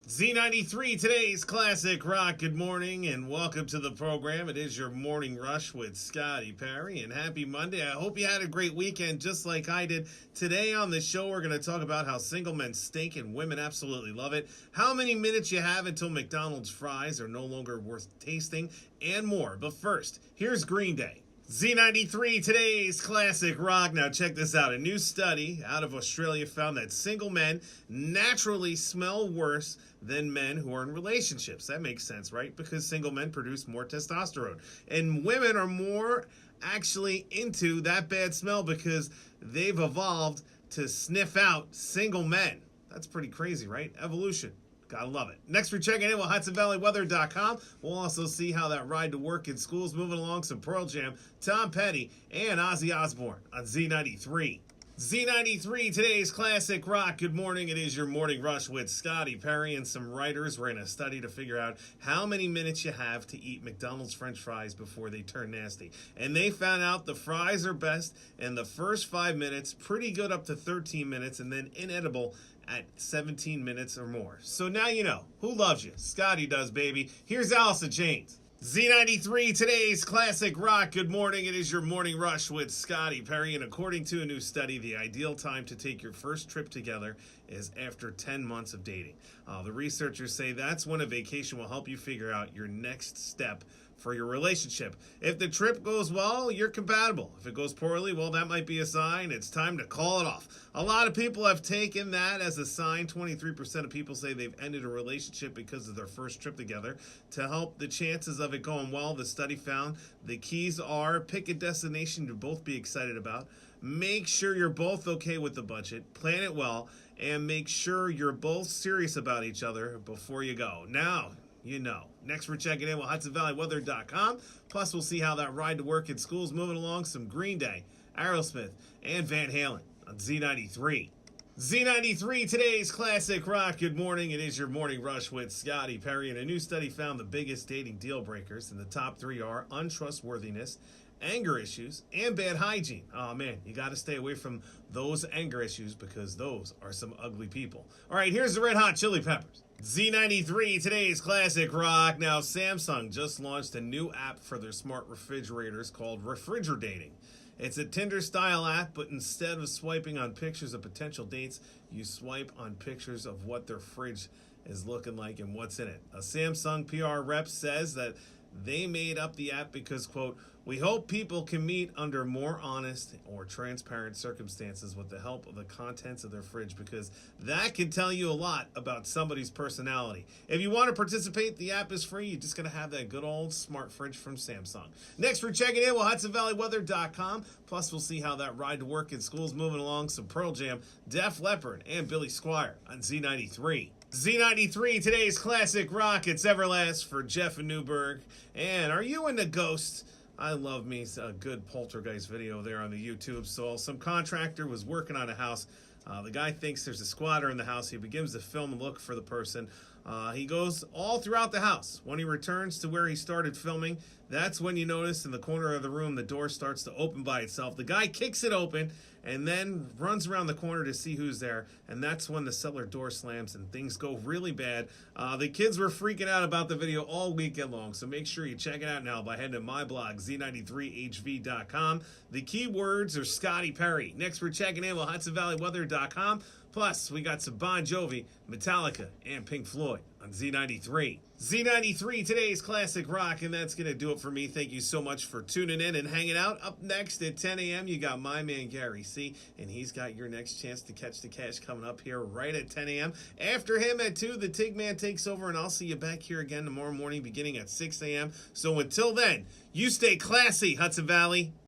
Z93, today's classic rock. Good morning and welcome to the program. It is your morning rush with Scotty Perry, and happy Monday. I hope you had a great weekend just like I did. Today on the show, we're going to talk about how single men stink and women absolutely love it, how many minutes you have until McDonald's fries are no longer worth tasting, and more. But first, here's Green Day. Z93, today's classic rock. Now check this out. A new study out of Australia found that single men naturally smell worse than men who are in relationships. That makes sense, right? Because single men produce more testosterone. And women are more actually into that bad smell because they've evolved to sniff out single men. That's pretty crazy, right? Evolution. Gotta love it. Next, we're checking in with HudsonValleyWeather.com. We'll also see how that ride to work in school's moving along. Some Pearl Jam, Tom Petty, and Ozzy Osbourne on Z93. Z93, today's classic rock. Good morning. It is your morning rush with Scotty Perry, and some writers were in a study to figure out how many minutes you have to eat McDonald's French fries before they turn nasty. And they found out the fries are best in the first 5 minutes, pretty good up to 13 minutes, and then inedible at 17 minutes or more. So now you know. Who loves you? Scotty does, baby. Here's Allison James. Z93, today's classic rock. Good morning. It is your morning rush with Scotty Perry. And according to a new study, the ideal time to take your first trip together is after 10 months of dating. The researchers say that's when a vacation will help you figure out your next step for your relationship. If the trip goes well, you're compatible. If it goes poorly, well, that might be a sign it's time to call it off. A lot of people have taken that as a sign. 23% of people say they've ended a relationship because of their first trip together. To help the chances of it going well, the study found the keys are: pick a destination to both be excited about, make sure you're both okay with the budget, plan it well, and make sure you're both serious about each other before you go. Now, you know. Next, we're checking in with HudsonValleyWeather.com. Plus, we'll see how that ride to work in school's moving along. Some Green Day, Aerosmith, and Van Halen on Z93. Z93, today's classic rock. Good morning. It is your morning rush with Scotty Perry. And a new study found the biggest dating deal breakers. And the top three are untrustworthiness, anger issues, and bad hygiene. Oh man, you got to stay away from those anger issues because those are some ugly people. All right, here's the Red Hot Chili Peppers. Z93, today's classic rock. Now, Samsung just launched a new app for their smart refrigerators called Refrigerating. It's a Tinder-style app, but instead of swiping on pictures of potential dates, you swipe on pictures of what their fridge is looking like and what's in it. A Samsung PR rep says that they made up the app because, quote, we hope people can meet under more honest or transparent circumstances with the help of the contents of their fridge, because that can tell you a lot about somebody's personality. If you want to participate, the app is free. You just got to have that good old smart fridge from Samsung. Next, we're checking in with HudsonValleyWeather.com. Plus, we'll see how that ride to work in school's moving along. Some Pearl Jam, Def Leppard, and Billy Squier on Z93. Z93, today's classic rock. It's Everlast for Jeff and Newberg. And are you into ghosts? I love me a good poltergeist video there on the YouTube. So some contractor was working on a house. The guy thinks there's a squatter in the house. He begins to film and look for the person. He goes all throughout the house. When he returns to where he started filming, that's when you notice in the corner of the room, the door starts to open by itself. The guy kicks it open and then runs around the corner to see who's there. And that's when the cellar door slams and things go really bad. The kids were freaking out about the video all weekend long. So make sure you check it out now by heading to my blog, Z93HV.com. The keywords are Scotty Perry. Next, we're checking in with HudsonValleyWeather.com. Plus, we got some Bon Jovi, Metallica, and Pink Floyd on Z93. Z93, today's classic rock, and that's going to do it for me. Thank you so much for tuning in and hanging out. Up next at 10 a.m., you got my man Gary C., and he's got your next chance to catch the cash coming up here right at 10 a.m. After him at 2, the Tig Man takes over, and I'll see you back here again tomorrow morning beginning at 6 a.m. So until then, you stay classy, Hudson Valley.